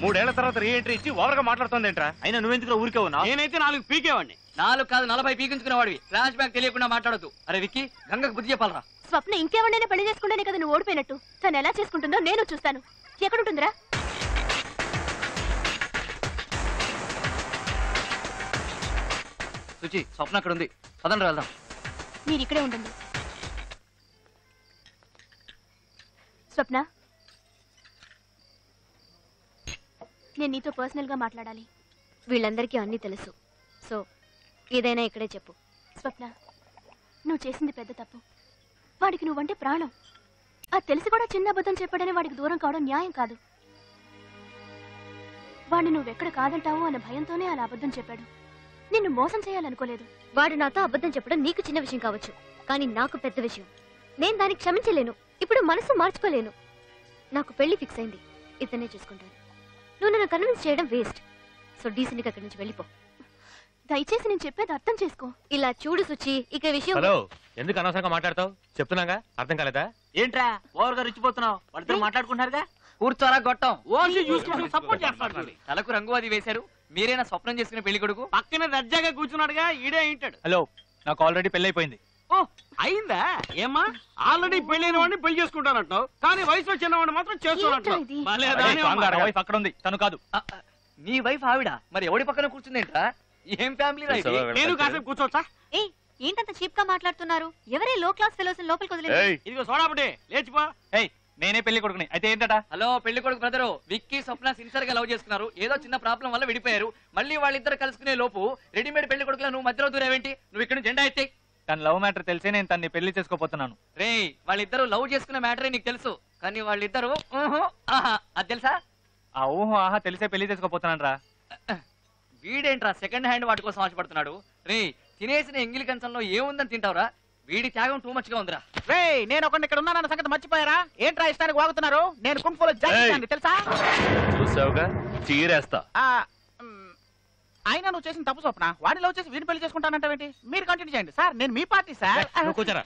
3 ఏళ్ల తర్వాత re entry ఇచ్చి ఓవర్గా మాట్లాడుతుందేంట్రా? అయినా నువ్వెందుకు ఊరికే ఉన్నావు? నేనైతే 4 పీకేవాడిని. 4 కాదు 40 పీకించుకునేవాడివి. ఫ్లాష్ బ్యాక్ తెలియకుండా మాట్లాడద్దు. అరే విక్కీ, గంగకు బుద్ధి చెప్పాలరా. స్వప్న ఇంకెవరైనా పెళ్లి చేసుకుంటేనే కదా నువ్వు ఓడిపోయినట్టు. తను ఎలా చేసుకుంటుందో నేను చూస్తాను. ఎక్కడుంటుందిరా? సుచి, స్వప్న అక్కడ ఉంది. పదండి వెళ్దాం. మీరు ఇక్కడే ఉండండి. స్వప్న, నేను నీతో పర్సనల్ గా మాట్లాడాలి. వీళ్ళందరికీ అన్నీ తెలుసు. సో ఏదైనా ఇక్కడే చెప్పు. స్వప్న, నువ్వు చేసింది పెద్ద తప్పు. వాడికి నువ్వంటే ప్రాణం. అది తెలిసి కూడా చిన్న అబద్ధం చెప్పాడని వాడికి దూరం కావడం న్యాయం కాదు. వాడిని నువ్వెక్కడ కాదంటావు అన్న భయంతోనే అలా అబద్ధం చెప్పాడు. నిన్ను మోసం చేయాలనుకోలేదు. వాడు నాతో అబద్ధం చెప్పడం నీకు చిన్న విషయం కావచ్చు, కానీ నాకు పెద్ద విషయం. నేను దానికి క్షమించలేను. ఇప్పుడు మనసు మార్చుకోలేను. నాకు పెళ్లి ఫిక్స్ అయింది. ఇతనే చూసుకుంటాను. నువ్వు నన్ను కన్విన్స్ చేయడం వేస్ట్. సో డీసెంట్గా అక్కడి నుంచి వెళ్ళిపో. దయచేసి నేను చెప్పేది అర్థం చేసుకో. ఇలా చూడు సుచి, ఇక విషయం. హలో, ఎందుకు అనవసరంగా మాట్లాడతావు? చెప్తున్నాగా, అర్థం కాలేదా? ఏంట్రా ఓవర్గా రిచ్చిపోతున్నావు? వాళ్ళిద్దరు మాట్లాడుకుంటున్నారుగా. కూర్చోరా గొట్టం. ఓన్లీ చూసుకుంటూ సపోర్ట్ చేస్తాడు. తలకు రంగు అది వేశారు. మీరేనా స్వప్నం చేసుకునే పెళ్లి కొడుకు? పక్కన దర్జాగా కూర్చున్నాడుగా, ఈడే ఏంటాడు. హలో, నాకు ఆల్రెడీ పెళ్లి అయిపోయింది. ఓ అయిందా? ఏమా ఆల్రెడీ పెళ్ళైన వాడిని పెళ్లి చేసుకుంటానంటావు, కానీ వయసులో చిన్నవాడిని మాత్రం చేస్తున్నట్టు. అక్కడ ఉంది, తను కాదు. నీ వైఫ్ ఆవిడ, మరి ఎవడి పక్కన కూర్చుందేంట్రా? ఏం ఫ్యామిలీ రా ఇది? నేను కాసేపు కూర్చోవచ్చా? ఏంటంత చీప్ గా మాట్లాడుతున్నారు? ఎవరే లో క్లాస్ ఫెలోస్ లోపలికి వదిలేదు? ఇదిగో సోడాబుడే, లేచిపో. నేనే పెళ్లి కొడుకుని. అయితే ఏంటట? హలో పెళ్లి కొడుకు బ్రదరు, విక్కీ స్వప్న సిన్సియర్ గా లవ్ చేసుకున్నారు. ఏదో చిన్న ప్రాబ్లం వల్ల విడిపోయారు. మళ్ళీ వాళ్ళిద్దరు కలుసుకునే లోపు రెడీమేడ్ పెళ్లి కొడుకులా నువ్వు మధ్యలో దూరేవేంటి? నువ్వు ఇక్కడ జెండా ఎత్తే. తన లవ్ మ్యాటర్ తెలిసే నేను తన్ని పెళ్లి చేసుకోపోతున్నాను. రే, వాళ్ళిద్దరు లవ్ చేసుకున్న మ్యాటరే నీకు తెలుసు, కానీ వాళ్ళిద్దరు అది తెలుసా? ఆ ఊహో ఆహా తెలిసే పెళ్లి చేసుకోపోతున్నాను రా. వీడేంట్రా సెకండ్ హ్యాండ్ వాటి కోసం ఆశపడుతున్నాడు? రే, తినేసిన ఎంగిలి కంచంలో ఏముందని తింటావురా? వీడి త్యాగం టూ మచ్ గా ఉందిరా. రే, నేను ఒకటి ఇక్కడ ఉన్నానన్న సంగతి మర్చిపోయారా? ఏంట్రా ఇష్టానికి వాగుతున్నారు? నేను కుంఫులో జాయిన్ తెలుసా? చూసావుగా, చీరేస్తా. అయినా నువ్వు చేసిన తప్పు స్వప్న. వాడిని లవ్ చేసి వీడిని పెళ్లి చేసుకుంటానంటావేంటి? మీరు కంటిన్యూ చేయండి సార్, నేను మీ పార్టీ సార్. కూర్చోరా.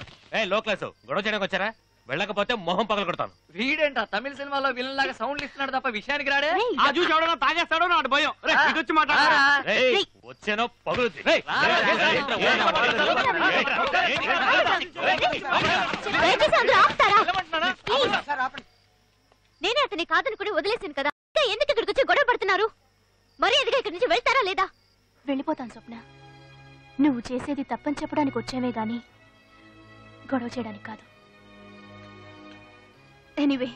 లో క్లాస్ గొడవ చేయడానికి వచ్చారా? వెళ్ళకపోతే మొహం పగల కొడతాను. వీడేంట్రా తమిళ సినిమాలో విలన్ లాగా సౌండ్లు ఇస్తున్నాడు తప్ప విషయానికి రాడే. ఆ చూసి ఎవడన్నా తాగేస్తాడో నాడు భయం. వచ్చి మాట్లాడరా. వచ్చేనో పగులుద్ది. నేనే అతని కాదనుకుని వదిలేసాను కదా, ఎందుకు ఇక్కడికి వచ్చి గొడవ పడుతున్నారు? మరీ ఎదిగా ఇక్కడి నుంచి వెళ్తారా లేదా? వెళ్ళిపోతాను స్వప్న. నువ్వు చేసేది తప్పని చెప్పడానికి వచ్చేవే గాని గొడవ చేయడానికి కాదు. ఎనీవే,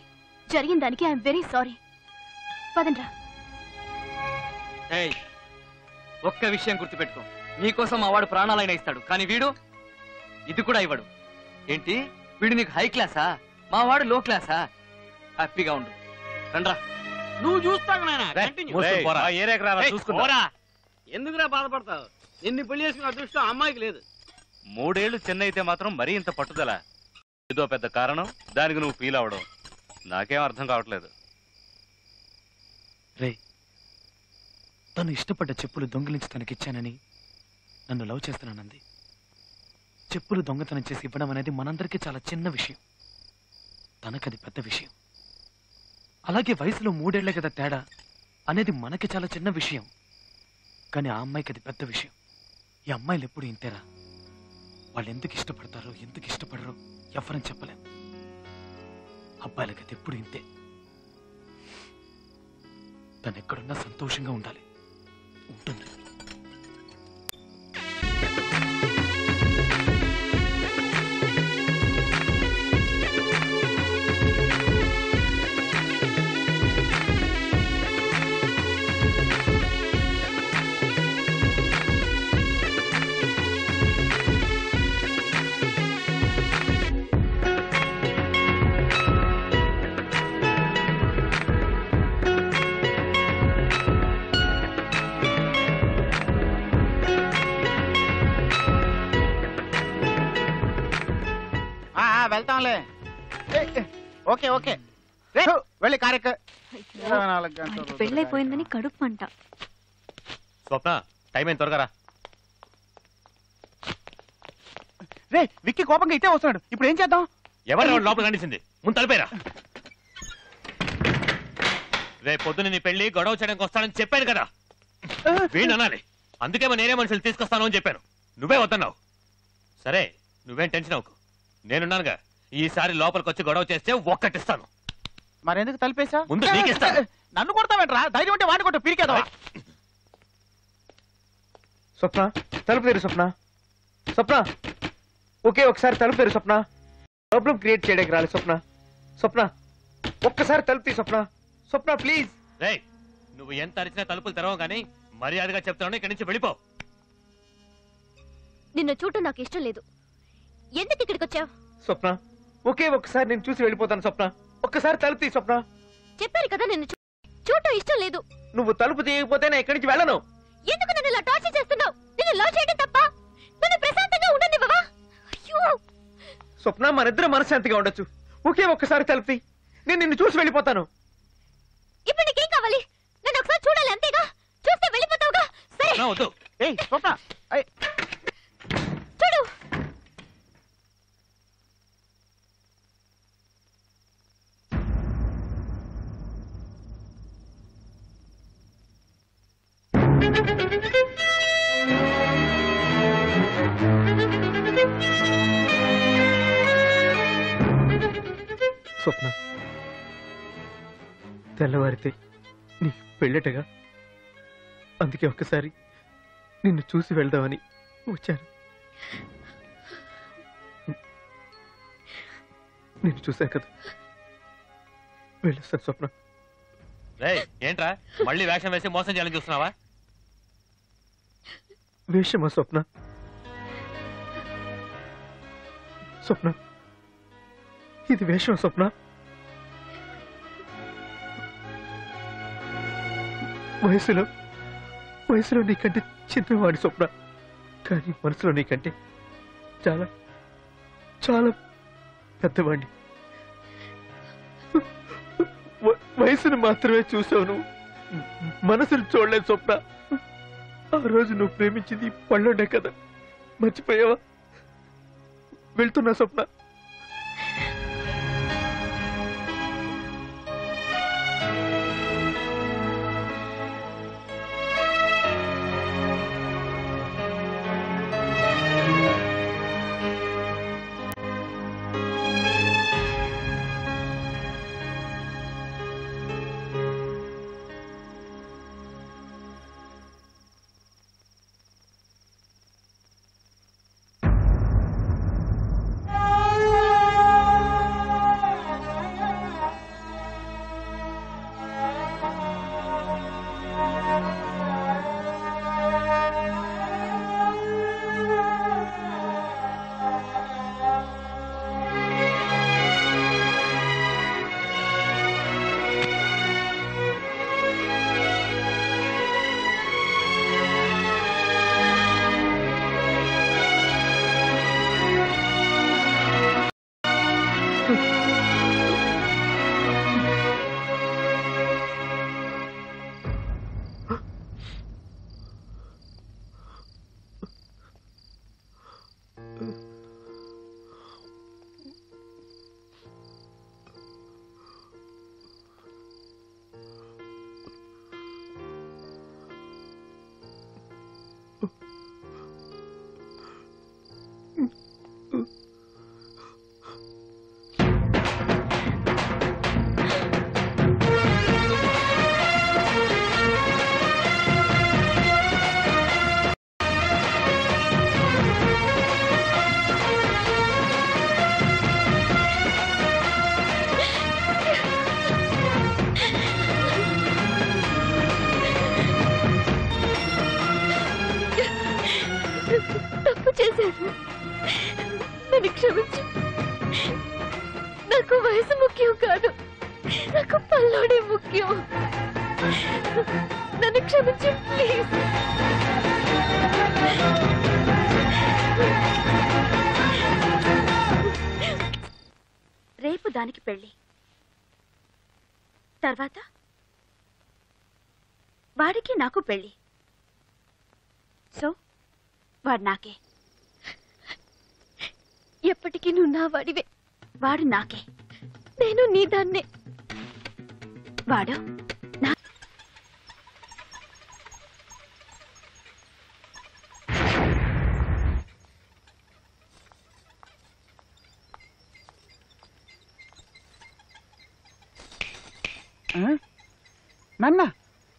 జరిగిన దానికి ఐఎమ్ వెరీ సారీ. పదండ్రా. ఒక్క విషయం గుర్తుపెట్టుకో, నీకోసం మా వాడు ప్రాణాలైనా ఇస్తాడు, కానీ వీడు ఇది కూడా ఇవ్వడు. ఏంటి, వీడు నీకు హై క్లాసా? మా వాడు లో క్లాసా? హ్యాపీగా ఉండు. రండ్రా. నువ్వు చూస్తావు ఎందుకురా బాధపడతావు? నిన్ను పెళ్లి చేసుకున్న అదృష్టం అమ్మాయికి లేదు. 3 ఏళ్లు చిన్న అయితే మాత్రం మరీ ఇంత పట్టుదల? ఇదో పెద్ద కారణం దానికి నువ్వు ఫీల్ అవడం. నాకేం అర్థం కావట్లేదు. రే, తను ఇష్టపడ్డ చెప్పులు దొంగిలించి తనకిచ్చానని నన్ను లవ్ చేస్తున్నానంది. చెప్పులు దొంగతనం చేసి ఇవ్వడం అనేది మనందరికీ చాలా చిన్న విషయం, తనకది పెద్ద విషయం. అలాగే వయసులో 3 ఏళ్ల కదా తేడా అనేది మనకి చాలా చిన్న విషయం, కానీ ఆ అమ్మాయికి అది పెద్ద విషయం. ఈ అమ్మాయిలు ఎప్పుడు ఇంతేరా. వాళ్ళు ఎందుకు ఇష్టపడతారో ఎందుకు ఇష్టపడరో ఎవరని చెప్పలేం. అబ్బాయిలకి అది ఎప్పుడు ఇంతే. తను ఎక్కడున్నా సంతోషంగా ఉండాలి. ఉంటుంది. వెళ్తాంలే. ఓకే ఓకే, వెళ్ళి కార్యక్రమం. పెళ్ళైపోయిందని కడుపు అంట. స్వప్న, టైం అయిన త్వరగా రా. రే, విక్కీ కోపంగా ఇట్టే వస్తున్నాడు. ఇప్పుడు ఏం చేద్దాం? ఎవరు లోపల కనిసింది? ముందు తలిపేరా. రేపు పొద్దున నీ పెళ్లి గొడవ చేయడానికి వస్తానని చెప్పాను కదా, వీణ్ అనాలి. అందుకేమో నేనే మనుషులు తీసుకొస్తాను అని చెప్పాను, నువ్వే వద్దన్నావు. సరే నువ్వేం టెన్షన్ అవ్వకు, నేనున్నానుగా. ఈసారి లోపలికి వచ్చి గొడవ చేస్తే ఒక్కటిస్తాను. మరెందుకు తలిపేశా? ముందు నీకిస్తాను. నన్ను కొడతావేంట్రా? ధైర్యం ఉంటే వాడిని కొట్టు, పీరికేదా? స్వప్న తలుపు తెరు. స్వప్న స్వప్న ఒకే ఒకసారి తలుపు తెరు. స్వప్న ప్రాబ్లం క్రియేట్ చేయడానికి రాలి. స్వప్న స్వప్న ఒక్కసారి తలుపు తీ. స్వప్న స్వప్న ప్లీజ్. రేయ్, నువ్వు ఎంత అరిచినా తలుపులు తెరవవు గానీ మర్యాదగా చెప్తాను, ఇక్కడి నుంచి వెళ్ళిపో. నిన్ను చూడటం నాకు ఇష్టం లేదు. ఎందుకు ఇక్కడికి వచ్చావు? స్వప్న ఒకే ఒక్కసారి నేను చూసి వెళ్ళిపోతాను. స్వప్న ఒక్కసారి తలుపు తీ. స్వప్న చెప్పారు కదా నిన్ను చూడటం ఇష్టం లేదు. నువ్వు తలుపు తీయకపోతే నేను ఇక్కడి నుంచి వెళ్ళను. ఎందుకు నన్ను ఇలా టార్చర్ చేస్తున్నావు? నిన్ను లవ్ చేయడం తప్ప నన్ను ప్రశాంతంగా ఉండనివ్వవా? అయ్యో స్వప్న మనిద్దరం మనశ్శాంతిగా ఉండొచ్చు. ఒకే ఒక్కసారి తలుపు తీ, నేను నిన్ను చూసి వెళ్ళిపోతాను. ఇప్పుడు నీకేం కావాలి? నన్ను ఒకసారి చూడాలి, అంతేగా? చూస్తే వెళ్ళిపోతావుగా. సరే వద్దు. ఏయ్ స్వప్న, చూడు. స్వప్న తెల్లవారితే నీ పెళ్ళటగా, అందుకే ఒక్కసారి నిన్ను చూసి వెళ్దామని వచ్చాను. నిన్ను చూశాను కదా, వెళ్ళొస్తాను. స్వప్న రేయ్, ఏంట్రా మళ్ళీ వేషం వేసి మోసం చేయాలని చూస్తున్నావా? వేషమా స్వప్న? స్వప్న ఇది వేషం. స్వప్న వయసులో నీకంటే చిన్నవాడి స్వప్న, కానీ మనసులో నీకంటే చాలా చాలా పెద్దవాడిని. వయసును మాత్రమే చూసావు, మనసును చూడలేదు స్వప్న. ఆ రోజు నువ్వు ప్రేమించింది పళ్ళుండే కదా, మర్చిపోయావా? వెళ్తున్నా స్వప్న. తప్పు చేశాను, నన్ను క్షమించు. నాకు వయసు ముఖ్యం కాదు, నాకు పల్లోడే ముఖ్యం. నన్ను క్షమించు ప్లీజ్. రేపు దానికి పెళ్లి, తర్వాత వాడికి నాకు పెళ్లి. సో వాడు నాకే. ఎప్పటికీ నువ్వు నా వాడివే. వాడు నాకే. నేను నీ దాన్నే. వాడు నన్న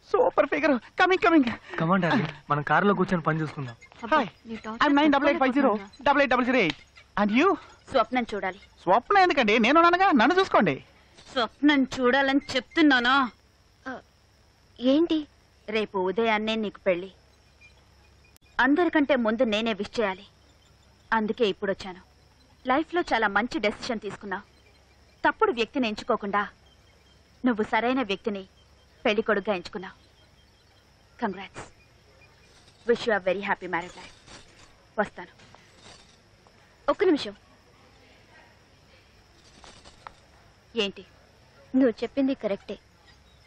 super figure coming coming. Command మనం కారులో కూర్చొని పని చూసుకుందాం. Hi I'm 98508808 and you? స్వప్నం చూడాలి. స్వప్నం ఎందుకండి, నేనున్నానుగా, నన్ను చూసుకోండి. స్వప్నం చూడాలని చెప్తున్నానా? ఏంటి? రేపు ఉదయాన్నే నీకు పెళ్లి. అందరికంటే ముందు నేనే విష్ చేయాలి. అందుకే ఇప్పుడు వచ్చాను. లైఫ్లో చాలా మంచి డెసిషన్ తీసుకున్నావు. తప్పుడు వ్యక్తిని ఎంచుకోకుండా నువ్వు సరైన వ్యక్తిని పెళ్లి కొడుకుగా ఎంచుకున్నావు. Congrats. Wish you are very happy marriage life. వస్తాను. ఒక్క నిమిషం. ఏంటి? నువ్వు చెప్పింది కరెక్టే.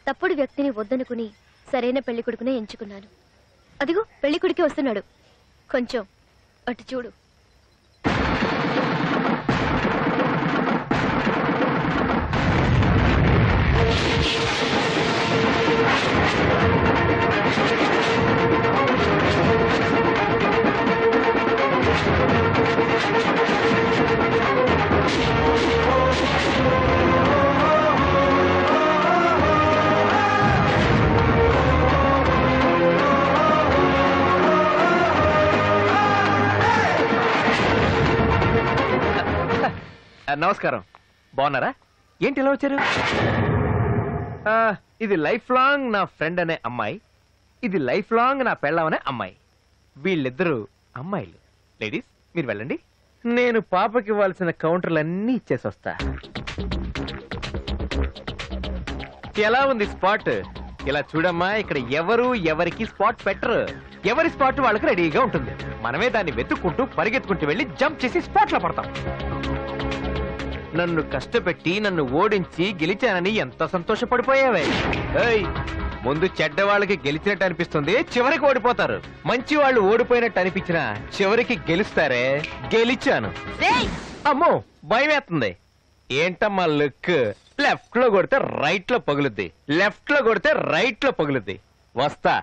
తప్పుడు వ్యక్తిని వద్దనుకుని సరైన పెళ్లి కొడుకునే ఎంచుకున్నాను. అదిగో పెళ్లి కొడుకే వస్తున్నాడు. కొంచెం అటు చూడు. నమస్కారం. బాగున్నారా? ఏంటి ఇలా వచ్చారు? ఇది లైఫ్ లాంగ్ నా ఫ్రెండ్ అనే అమ్మాయి, ఇది లైఫ్ లాంగ్ నా పెళ్ళం అనే అమ్మాయి. వీళ్ళిద్దరూ అమ్మాయిలు. లేడీస్ మీరు వెళ్ళండి, నేను పాపకి ఇవ్వాల్సిన కౌంటర్లన్నీ ఇచ్చేసి వస్తా. ఎలా ఉంది స్పాట్? ఇలా చూడమ్మా, ఇక్కడ ఎవరు ఎవరికి స్పాట్ పెట్టరు. ఎవరి స్పాట్ వాళ్ళకి రెడీగా ఉంటుంది. మనమే దాన్ని వెతుక్కుంటూ పరిగెత్తుకుంటూ వెళ్ళి జంప్ చేసి స్పాట్ లో పడతాం. నన్ను కష్టపెట్టి నన్ను ఓడించి గెలిచానని ఎంత సంతోషపడిపోయావే. ఏయ్, ముందు చెడ్డ వాళ్ళకి గెలిచినట్టు అనిపిస్తుంది, చివరికి ఓడిపోతారు. మంచి వాళ్ళు ఓడిపోయినట్టు అనిపించినా చివరికి గెలుస్తారే. గెలిచాను. అమ్మో భయం వేస్తుంది. ఏంటమ్మా లుక్? లెఫ్ట్ లో కొడితే రైట్ లో పగులుద్ది, లెఫ్ట్ లో కొడితే రైట్ లో పగులుద్ది. వస్తా.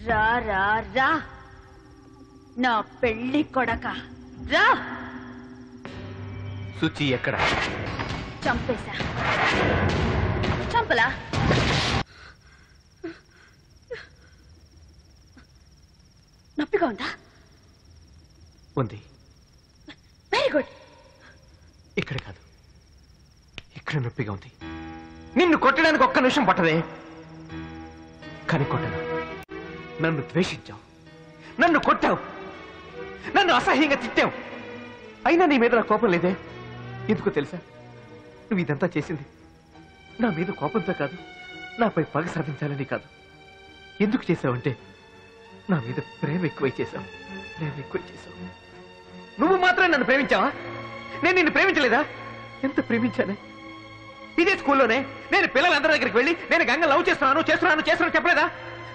రా రా రా నా పెళ్లి కొడక రా. సుచి ఎక్కడ? చంపేశా. చంపలా? నొప్పిగా ఉందా? ఉంది. Very good. ఇక్కడ కాదు, ఇక్కడ నొప్పిగా ఉంది. నిన్ను కొట్టడానికి ఒక్క నిమిషం పట్టదే, కానీ కొట్టను. నన్ను ద్వేషించావు, నన్ను కొట్టావు, నన్ను అసహ్యంగా తిట్టావు. అయినా నీ మీద నా కోపం లేదే. ఎందుకో తెలుసా? నువ్వు ఇదంతా చేసింది నా మీద కోపంతో కాదు, నాపై పగ సాధించాలని కాదు. ఎందుకు చేసావంటే నా మీద ప్రేమ ఎక్కువై చేశావు. ప్రేమ ఎక్కువై చేశావు. నువ్వు మాత్రం నన్ను ప్రేమించావా? నేను నిన్ను ప్రేమించలేదా? ఎంత ప్రేమించానే. ఇదే స్కూల్లోనే నేను పిల్లలందరి దగ్గరికి వెళ్ళి నేను గంగ లవ్ చేస్తున్నాను చెప్పలేదా?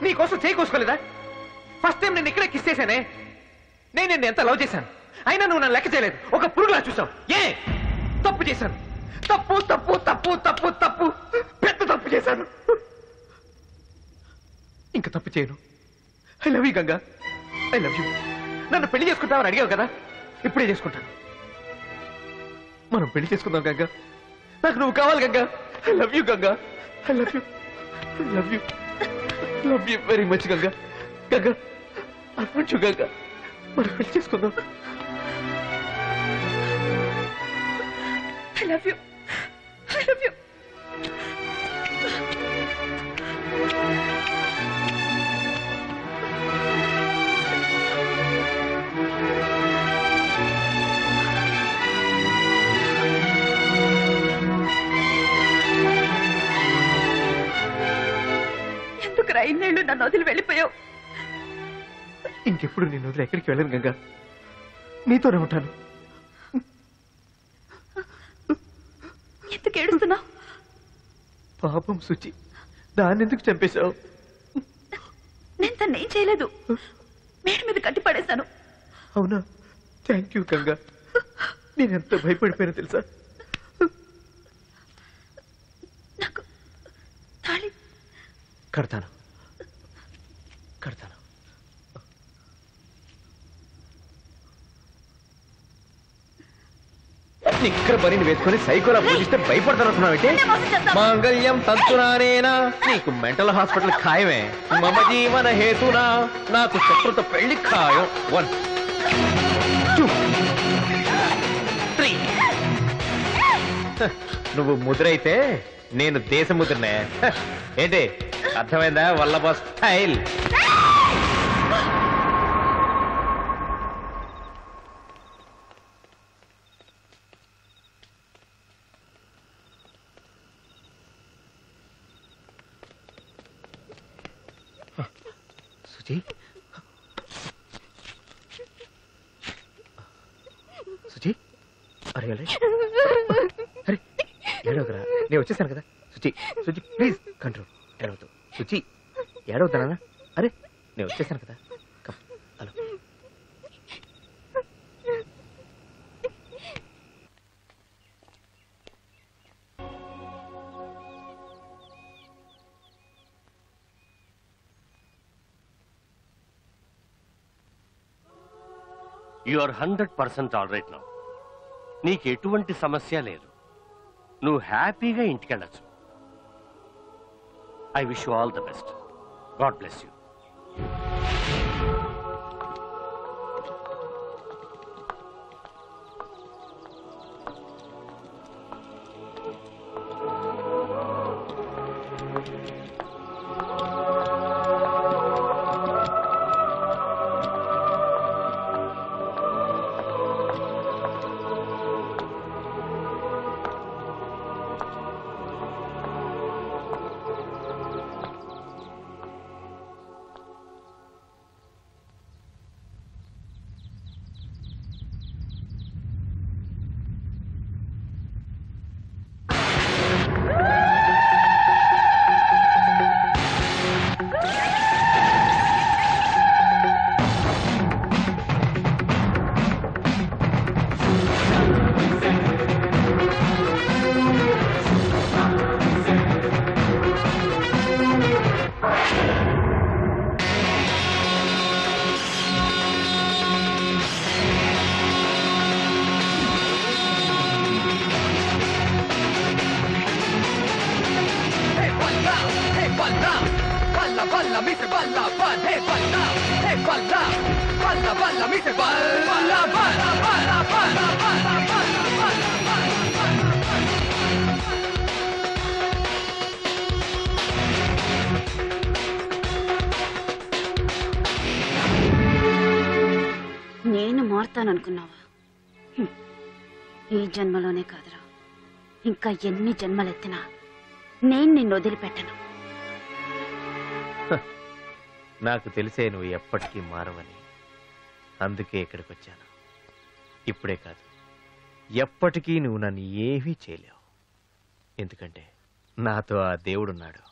నీ కోసం చేయి కోసుకోలేదా? ఫస్ట్ టైం నేను ఇక్కడే కిస్ చేశానే. నేను నిన్ను ఎంత లవ్ చేశాను, అయినా నువ్వు నన్ను లెక్క చేయలేదు. ఒక పురుగులా చూసావు. ఏ తప్పు చేశాను? తప్పు తప్పు తప్పు తప్పు తప్పు పెద్ద తప్పు చేశాను. ఇంకా తప్పు చేయను. I love you Ganga, I love you. నన్ను పెళ్లి చేసుకుంటావని అడిగావు కదా, ఇప్పుడే చేసుకుంటాను. మనం పెళ్లి చేసుకుందాం గంగా. నాకు నువ్వు కావాలి Ganga. I love you Ganga. I love you. I love you. Love you very much Ganga. Ganga I want you Ganga. మనం పెళ్లి చేసుకుందాం. I love you. I love you. ఎందుకు ఇన్నేళ్ళు నన్ను వదిలి వెళ్ళిపోయావు? ఇంకెప్పుడు నేను వదిలి ఎక్కడికి వెళ్ళను గంగా. నీతోనే ఉంటాను. ఎందుకు ఏడుస్తున్నావు? పాపం సుచి, దాన్ని ఎందుకు చంపేశావు? నేను తను ఏం చేయలేదు. మేడ మీద కట్టి పడేశాను. అవునా? Thank you Ganga. నేనెంత భయపడిపోయానో తెలుసా? నాకు తాళి కడతాను. కడతాను. ఇక్కడ బరిని వేసుకొని సైకోలా పూజిస్తే భయపడతానంటున్నావు. మాంగళ్యం తంతునానేనా? నీకు మెంటల్ హాస్పిటల్ ఖాయమే. మమ జీవన హేతునా నాకు శత్రుత పెళ్లి ఖాయం. 1 2 3. నువ్వు ముద్రైతే నేను దేశ ముద్రనే. ఏంటి అర్థమైందా? వల్లభ స్టైల్. సుచి, సుచి, అరే అరే ఏడవకరా, నేను వచ్చేసాను కదా. Suchi, Suchi please control. ఏడవద్దు సుచి, ఏడవద్దానా? అరే నేను వచ్చేసాను కదా. Hello. You are 100% all right now. నీకు ఎటువంటి సమస్య లేదు. నువ్వు హ్యాపీగా ఇంటికి వెళ్ళచ్చు. I wish you all the best. God bless you. నేను మారుతాననుకున్నావా? ఈ జన్మలోనే కాదురా, ఇంకా ఎన్ని జన్మలెత్తినా నేను నిన్ను వదిలిపెట్టను. నాకు తెలిసే నువ్వు ఎప్పటికీ మారవని. అందుకే ఇక్కడికి వచ్చాను. ఇప్పుడే కాదు, ఎప్పటికీ నువ్వు నన్ను ఏమీ చేయలేవు. ఎందుకంటే నాతో ఆ దేవుడున్నాడు.